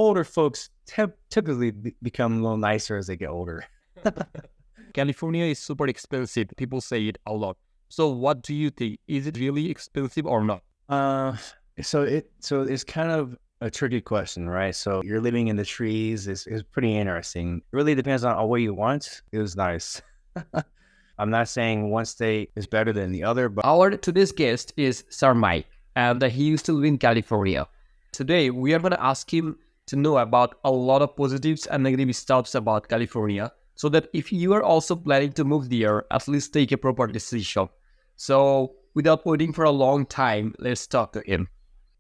older folks typically become a little nicer as they get older. California is super expensive. People say it a lot. So what do you think? Is it really expensive or not? Uh, so it's kind of a tricky question, right? So you're living in the trees is pretty interesting. It really depends on what you want. It was nice. I'm not saying one state is better than the other, but Our today's guest is Sir Mike, and he used to live in California. Today, we are going to ask him to know about a lot of positives and negative stuffs about California, so that if you are also planning to move there, at least take a proper decision. So, without waiting for a long time, let's talk to him.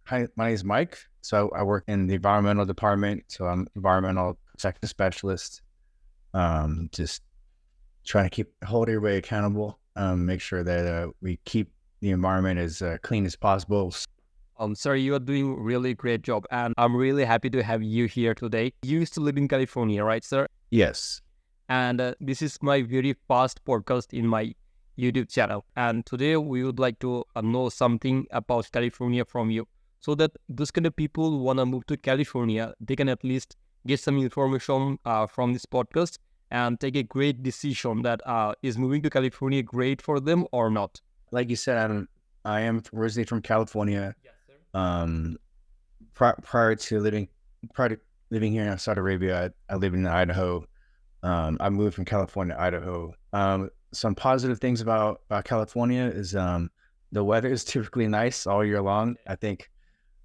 hi, my name is Mike. So I work in the environmental department. So I'm environmental protection specialist. Just trying to hold everybody accountable. Make sure that we keep the environment as clean as possible. Sir, you are doing really great job, and I'm really happy to have you here today. You used to live in California, right, sir? Yes. And this is my very first podcast in my YouTube channel. And today we would like to know something about California from you, so that those kind of people who want to move to California, they can at least get some information from this podcast and take a great decision that is moving to California great for them or not. Like you said, I am originally from California. Yes, sir. Um, prior to living here in Saudi Arabia, I lived in Idaho. I moved from California to Idaho. Some positive things about California is the weather is typically nice all year long. I think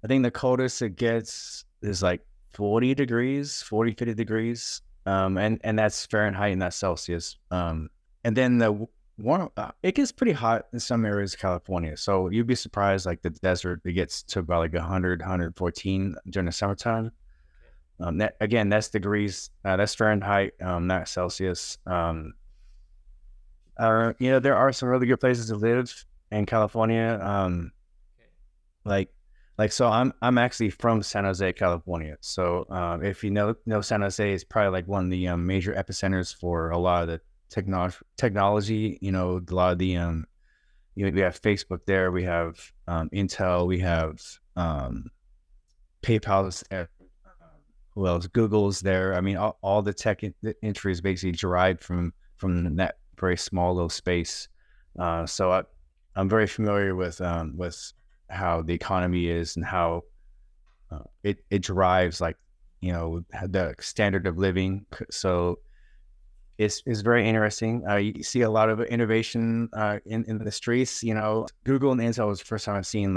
the coldest it gets is like 40 degrees, 40, 50 degrees. And that's Fahrenheit and that's Celsius. And then the warm, it gets pretty hot in some areas of California. So you'd be surprised, like the desert, it gets to about like 100, 114 during the summertime. That's degrees, that's Fahrenheit, not Celsius. There are some really good places to live in California. Like, so I'm actually from San Jose, California. So if you know San Jose is probably like one of the major epicenters for a lot of the technology. A lot of the we have Facebook there, we have Intel, we have PayPal's there. Who else? Google's there. I mean, all the tech industry is basically derived from that very small little space. So I'm very familiar with how the economy is and how it drives the standard of living. So it's very interesting. You see a lot of innovation in the streets. Google and Intel was the first time I've seen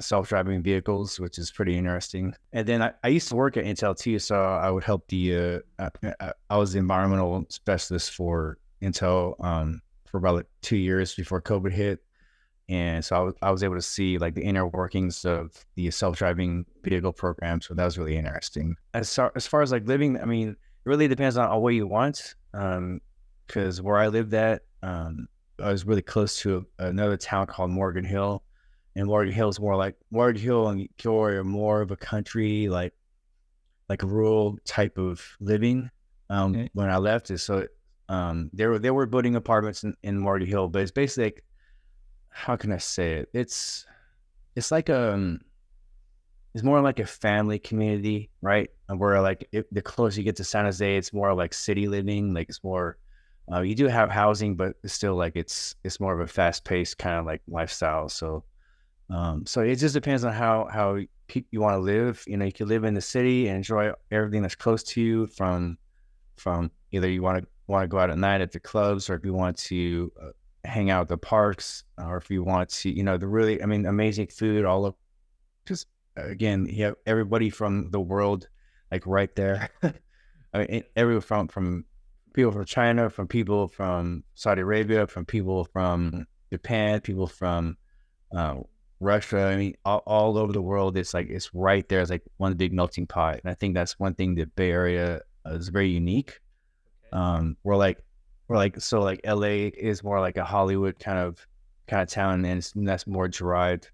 self-driving vehicles, which is pretty interesting. And then I used to work at Intel too, so I would help I was the environmental specialist for Intel for about 2 years before COVID hit. And so I was able to see like the inner workings of the self-driving vehicle program. So that was really interesting. As far as like living, I mean, it really depends on what you want. Because where I lived at, I was really close to another town called Morgan Hill. And Morgan Hill and Peoria are more of a country, like a rural type of living. Okay. When I left it, so they were building apartments in Morgan Hill, but it's basically like, how can I say it? It's like it's more like a family community, right? Where the closer you get to San Jose, it's more like city living. Like it's more, you do have housing, but it's still like it's more of a fast paced kind of like lifestyle. So it just depends on how you want to live. You can live in the city and enjoy everything that's close to you. From either you want to go out at night at the clubs, or if you want to hang out at the parks, or if you want to, the really, amazing food, all of just, again, you have everybody from the world, like right there. Everyone from people from China, from people from Saudi Arabia, from people from Japan, people from Russia. All over the world. It's like, it's right there. It's like one big melting pot. And I think that's one thing the Bay Area is very unique. We're like LA is more like a Hollywood kind of town, and that's more derived.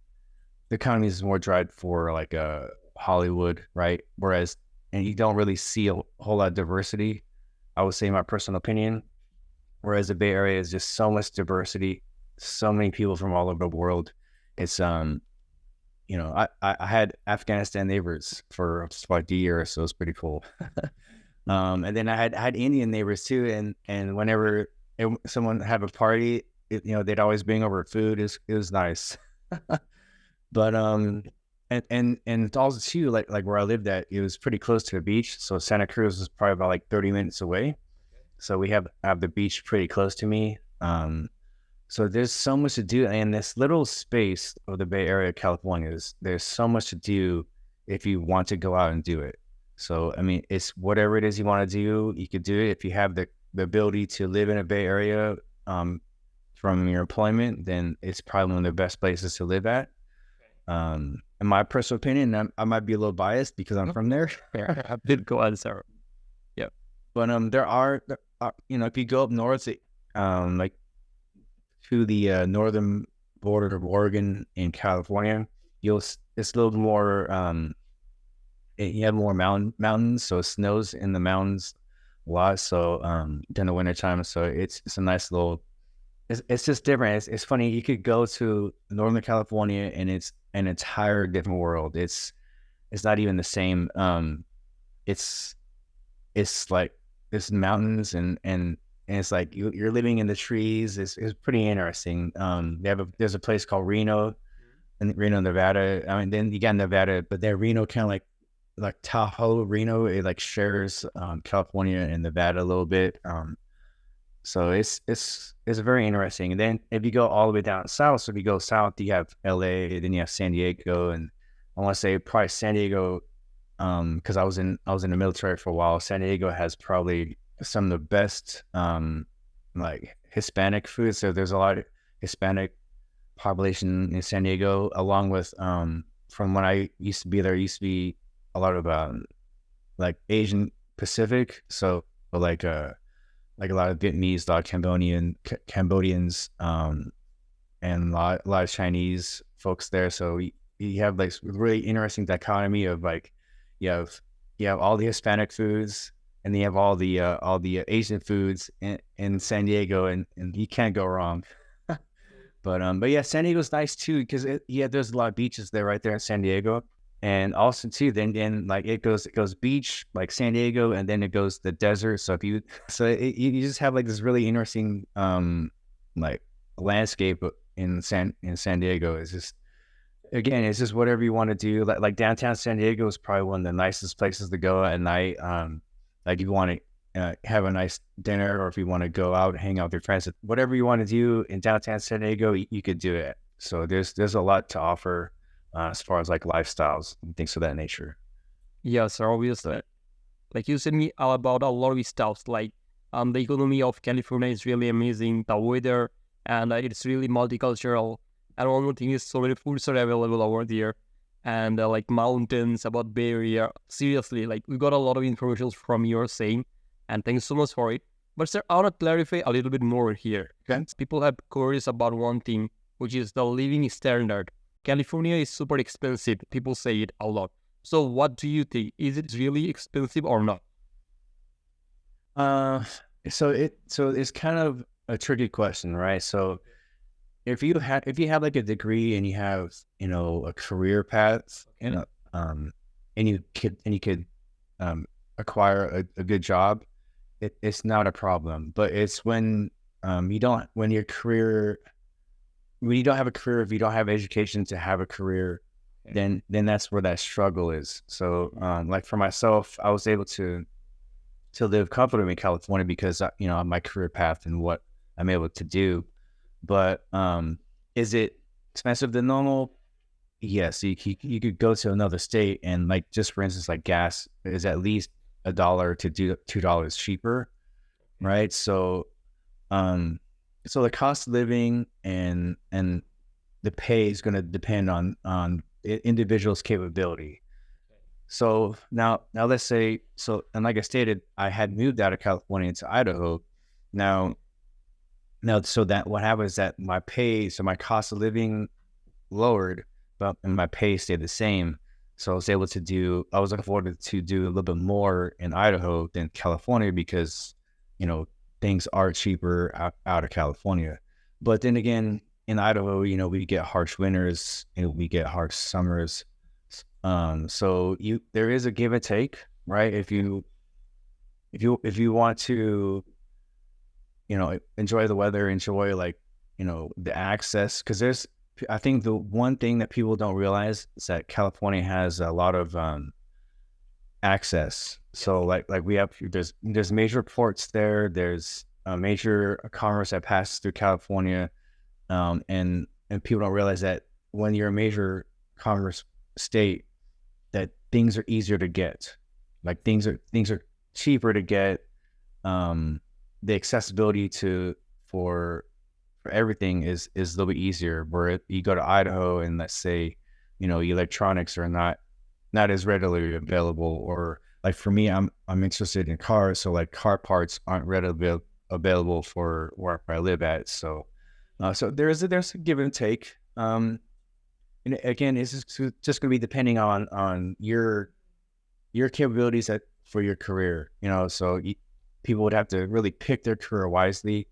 The economy is more derived for like a Hollywood, right? Whereas, and you don't really see a whole lot of diversity, I would say, in my personal opinion. Whereas the Bay Area is just so much diversity, so many people from all over the world. It's I had Afghanistan neighbors for like a year, so it was pretty cool. And then I had Indian neighbors too, and whenever someone had a party, they'd always bring over food. It was nice. But and it's also too like where I lived at, it was pretty close to a beach. So Santa Cruz was probably about like 30 minutes away. So we have the beach pretty close to me. So there's so much to do, and this little space of the Bay Area, California, there's so much to do if you want to go out and do it. So I mean, it's whatever it is you want to do, you could do it if you have the ability to live in a Bay Area from your employment. Then it's probably one of the best places to live at. In my personal opinion, I might be a little biased because I'm from there. Yeah, I did go answer. Yeah. But if you go up north, like to the northern border of Oregon and California, it's a little more. You have more mountains, so it snows in the mountains a lot. So during the wintertime, so it's a nice little. It's just different. It's funny. You could go to Northern California and it's an entire different world. It's not even the same. It's like it's mountains and it's like you're living in the trees. It's pretty interesting. There's a place called Reno, in Reno, Nevada. I mean, then you got Nevada, but then Reno kind of like Tahoe, Reno. It like shares California and Nevada a little bit. So it's very interesting. And then if you go all the way down south, so if you go south, you have LA, then you have San Diego, and I want to say probably San Diego, because I was in the military for a while. San Diego has probably some of the best like Hispanic food. So there's a lot of Hispanic population in San Diego, along with from when I used to be there, used to be a lot of like Asian Pacific. So like a lot of Vietnamese, a lot of Cambodians, and a lot of Chinese folks there. So you have like really interesting dichotomy of like you have all the Hispanic foods, and then you have all the Asian foods in San Diego, and you can't go wrong. But yeah, San Diego's nice too because there's a lot of beaches there right there in San Diego. And also too, then like it goes beach like San Diego, and then it goes the desert. So you just have like this really interesting like landscape in San Diego. It's just whatever you want to do. Like downtown San Diego is probably one of the nicest places to go at night. Like you want to have a nice dinner, or if you want to go out and hang out with your friends, whatever you want to do in downtown San Diego, you could do it. So there's a lot to offer. As far as like lifestyles and things of that nature. Yes, obviously. Like you said me all about a lot of stuff. Like the economy of California is really amazing. The weather and it's really multicultural. And one more thing is so many foods are available over there, and like mountains about Bay Area. Seriously, like we got a lot of information from your saying, and thanks so much for it. But sir, I want to clarify a little bit more here. Okay. People have queries about one thing, which is the living standard. California is super expensive. People say it a lot. So what do you think? Is it really expensive or not? So it's kind of a tricky question, right? So if you have like a degree and you have, a career path, and you could acquire a good job, it's not a problem. But it's when you don't have a career, if you don't have education to have a career, then that's where that struggle is. So, like for myself, I was able to live comfortably in California because my career path and what I'm able to do. But is it expensive than normal? Yes. You could go to another state and like just for instance, like gas is at least $1 to $2 cheaper, right? So the cost of living and the pay is going to depend on individual's capability. So now let's say, and like I stated, I had moved out of California into Idaho. Now, so that what happened is that my pay, so my cost of living lowered, and my pay stayed the same. So I was afforded to do a little bit more in Idaho than California because, things are cheaper out of California. But then again, in Idaho, we get harsh winters and we get harsh summers. So there is a give and take, right? If you want to, enjoy the weather, enjoy like, the access, because I think the one thing that people don't realize is that California has a lot of access. So like we have, there's major ports there. There's a major commerce that passes through California. And people don't realize that when you're a major commerce state, that things are easier to get. Like things are cheaper to get. The accessibility for everything is a little bit easier. Where you go to Idaho and let's say, electronics are not as readily available, or like for me, I'm interested in cars, so like car parts aren't readily available for where I live at. So there's a give and take. And again, it's just going to be depending on your capabilities for your career. So people would have to really pick their career wisely.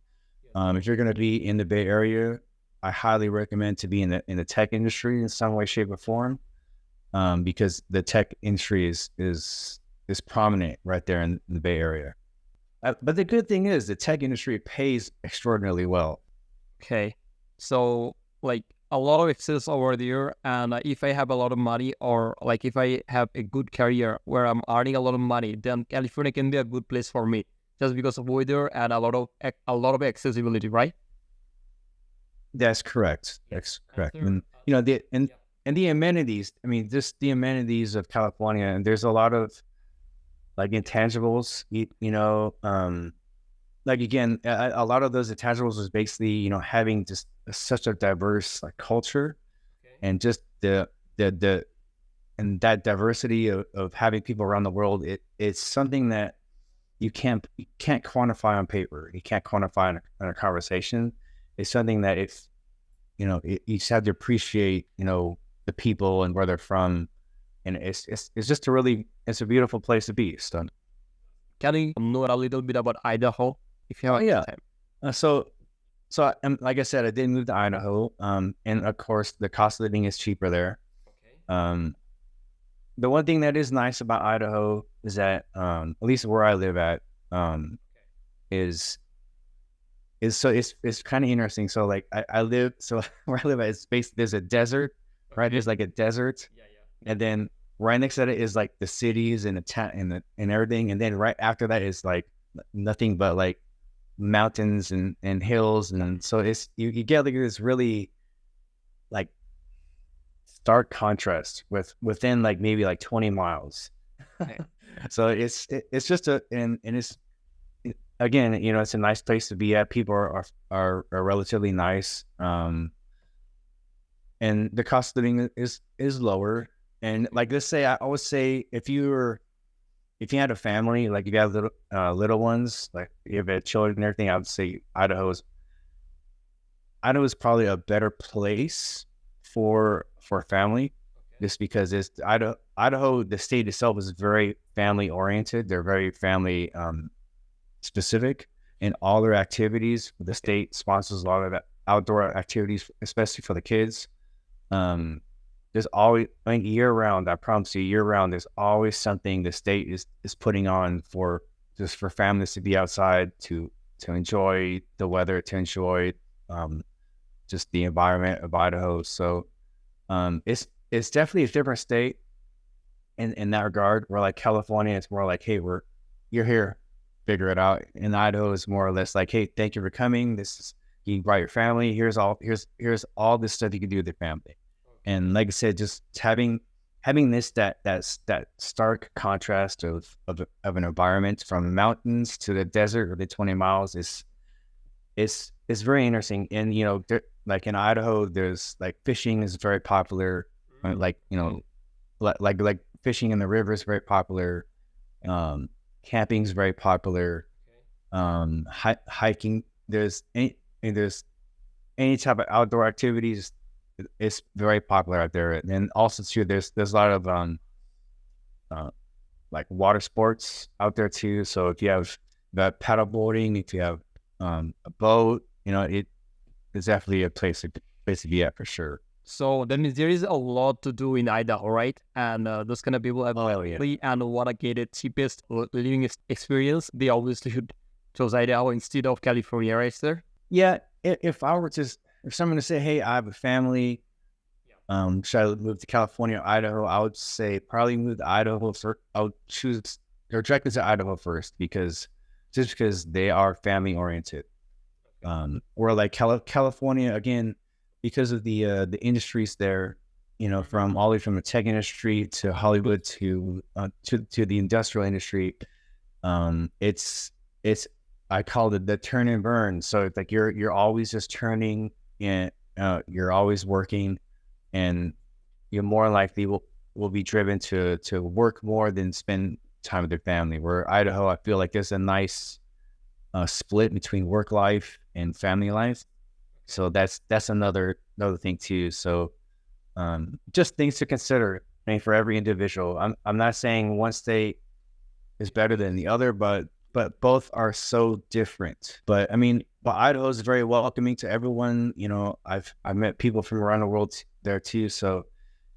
If you're going to be in the Bay Area, I highly recommend to be in the tech industry in some way, shape, or form, because the tech industry is prominent right there in the Bay Area. But the good thing is the tech industry pays extraordinarily well. Okay. So like a lot of access over there, and if I have a lot of money, or like if I have a good career where I'm earning a lot of money, then California can be a good place for me just because of weather and a lot of accessibility, right? That's correct. That's correct. And the amenities. I mean, just the amenities of California. And there's a lot of like intangibles. Like again, a lot of those intangibles is basically having just such a diverse like culture, and just the and that diversity of having people around the world. It's something that you can't quantify on paper. You can't quantify in a conversation. It's something that you just have to appreciate, the people and where they're from. And it's just it's a beautiful place to be. So, Can you know a little bit about Idaho if you have time? So like I said, I did move to Idaho. And of course the cost of living is cheaper there. The one thing that is nice about Idaho is that, at least where I live at, is so it's kind of interesting. So like I live, so where I live at is there's a desert, right? There's like a desert, and then right next to it is like the cities and the town and everything, and then right after that is like nothing but like mountains and hills, and so it's you get like this really like stark contrast within like maybe like 20 miles. So it's just and it's again, it's a nice place to be at. People are relatively nice, and the cost of living is lower. And like let's say, I always say, if you had a family, like if you have little ones, like you have children and everything, I would say Idaho is probably a better place for a family, just because it's Idaho, the state itself is very family oriented. They're very family specific in all their activities. The state sponsors a lot of outdoor activities, especially for the kids. There's always, I think year round, I promise you, year round, there's always something the state is putting on for families to be outside, to enjoy the weather, to enjoy just the environment of Idaho. So it's definitely a different state in that regard. Where like California, it's more like, hey, you're here, figure it out. In Idaho, it's more or less like, hey, thank you for coming. You brought your family. Here's all this stuff you can do with your family. And like I said, just having this that stark contrast of an environment, from mountains to the desert or the 20 miles, is very interesting. And like in Idaho, there's like fishing is very popular. Like like fishing in the river is very popular. Camping is very popular. Hiking, there's any type of outdoor activities. It's very popular out there. And also too, there's a lot of like water sports out there too. So if you have paddle boarding, if you have a boat, it's definitely a place to be at for sure. So that means there is a lot to do in Idaho, right? And those kind of people have Oh yeah. and want to get the cheapest living experience. They obviously should choose Idaho instead of California, right, sir? Yeah, if I were to, if someone to say, hey, I have a family, should I move to California or Idaho? I would say probably move to Idaho first. I would choose or direct to Idaho first because they are family oriented. Or like California again, because of the industries there, from all the way from the tech industry to Hollywood to the industrial industry. It's I call it the turn and burn. So it's like you're always just turning and you're always working, and you're more likely will be driven to work more than spend time with their family. Where Idaho, I feel like there's a nice split between work life and family life. So that's another thing too. So just things to consider. I mean, for every individual, I'm not saying one state is better than the other, but both are so different. But I mean, but Idaho is very welcoming to everyone. I've met people from around the world there too. So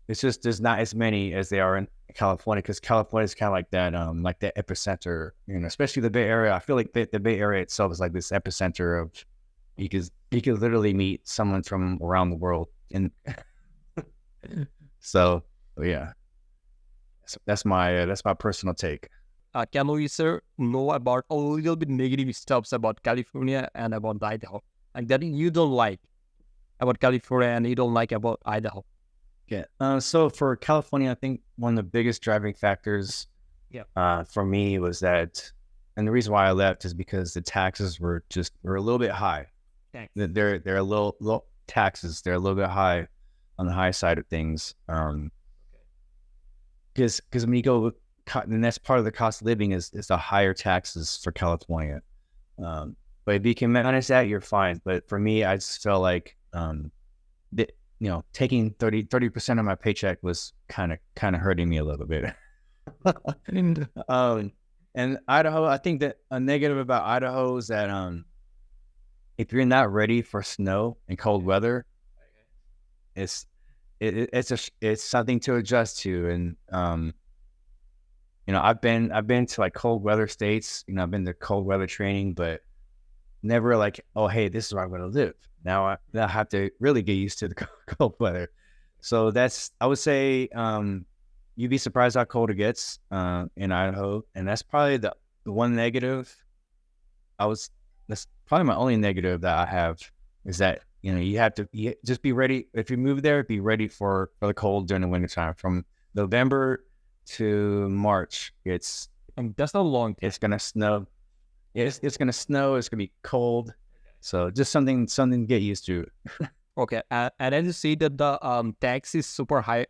it's just there's not as many as they are in California, because California is kind of like the epicenter. Especially the Bay Area. I feel like the Bay Area itself is like this epicenter of you could literally meet someone from around the world, and so yeah, that's my personal take. Can we, sir, know about a little bit negative stuffs about California and about Idaho, like that you don't like about California and you don't like about Idaho? Yeah. So for California, I think one of the biggest driving factors, for me was that, and the reason why I left is because the taxes were a little bit high. Thanks. They're a little taxes. They're a little bit high on the high side of things. Because when you go, and that's part of the cost of living is the higher taxes for California. But if you can manage that, you're fine. But for me, I just felt like taking 30% of my paycheck was kind of hurting me a little bit. And Idaho, I think that a negative about Idaho is that if you're not ready for snow and cold weather, it's something to adjust to. And I've been to like cold weather states. I've been to cold weather training, but never like, oh, hey, this is where I'm going to live. Now I have to really get used to the cold weather. So I would say, you'd be surprised how cold it gets in Idaho. And that's probably the one negative. That's probably my only negative that I have, is that, you have to just be ready. If you move there, be ready for the cold during the wintertime. From November to March, that's a long time. It's going to snow. It's going to snow. It's going to be cold. So just something to get used to. Okay. And as you say that the tax is super high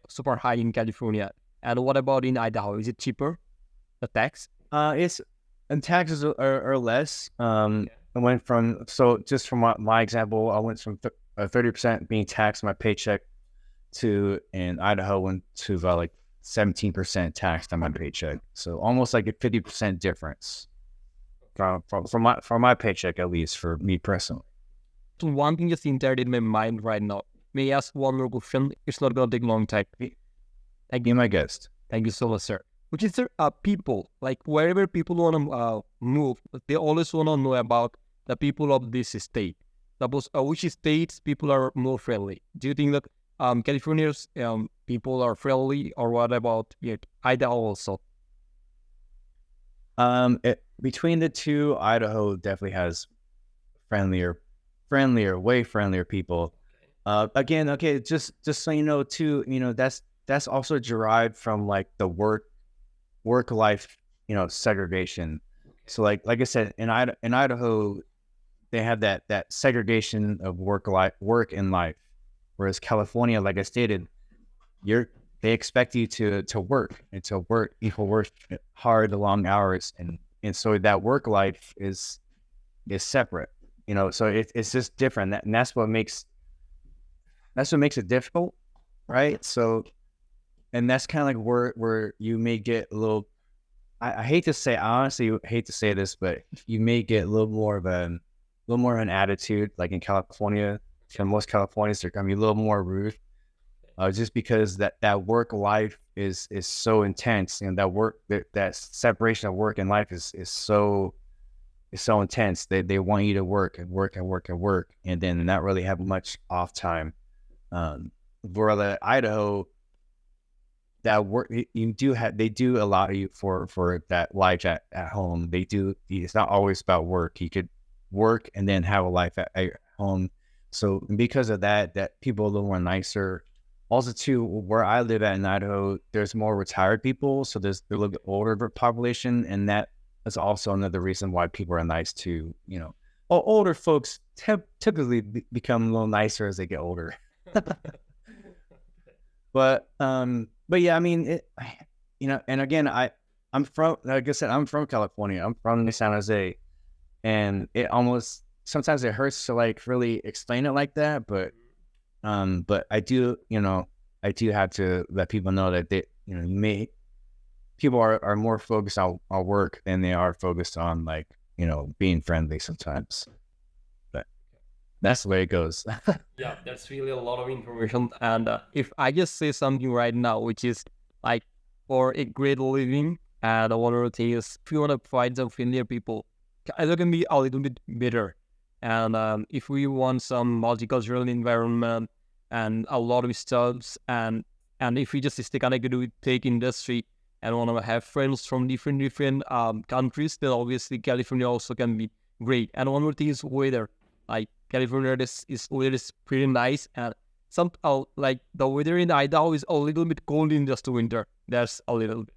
in California. And what about in Idaho? Is it cheaper, the tax? And taxes are less. I went from, so just from my example, I went from 30% being taxed on my paycheck to, in Idaho, went to about like 17% taxed on my paycheck. So almost like a 50% difference from my paycheck, at least for me personally. So one thing just entered in my mind right now. May I ask one more question? It's not going to take a long time. Thank you, my guest. Thank you so much, sir. Which is, sir, people, like wherever people want to move, they always want to know about the people of this state. Suppose which states people are more friendly? Do you think that California's people are friendly, or what about Idaho also? Between the two, Idaho definitely has way friendlier people. Again, okay, just so you know too, that's also derived from like the work life, segregation. So like I said, in Idaho, they have that segregation of work and life, whereas California, like I stated, they expect you to work people work hard, long hours, and so that work life is separate. So it's just different, and that's what makes it difficult, right? So, and that's kind of like where you may get a little, I honestly hate to say this, but you may get a little more of an attitude, like in California, most Californians are gonna be a little more rude, just because that work life is so intense, and that separation of work and life is so intense. They want you to work and work and work and work, and then not really have much off time. For the Idaho, that work you do have, they do allow you for that life at home. They do. It's not always about work. You could work and then have a life at home. So because of that, that people are a little more nicer. Also, too, where I live at in Idaho, there's more retired people, so there's a little bit older population, and that is also another reason why people are nice to, you know, older folks typically become a little nicer as they get older. But yeah, I mean, you know, and again, I'm from, like I said, I'm from California. I'm from San Jose, and it almost sometimes it hurts to like really explain it like that, but I do, you know, I do have to let people know that they, you know, people are more focused on work than they are focused on, like, you know, being friendly sometimes. But that's the way it goes. Yeah, that's really a lot of information. And if I just say something right now, which is like for a great living, and one of the things, if you want to find some familiar people, it can be a little bit better. And if we want some multicultural environment and a lot of stuffs, and if we just stay connected with tech industry and want to have friends from different countries, then obviously California also can be great. And one more thing is weather. Like California weather is pretty nice, and some like the weather in Idaho is a little bit cold in just winter. That's a little bit.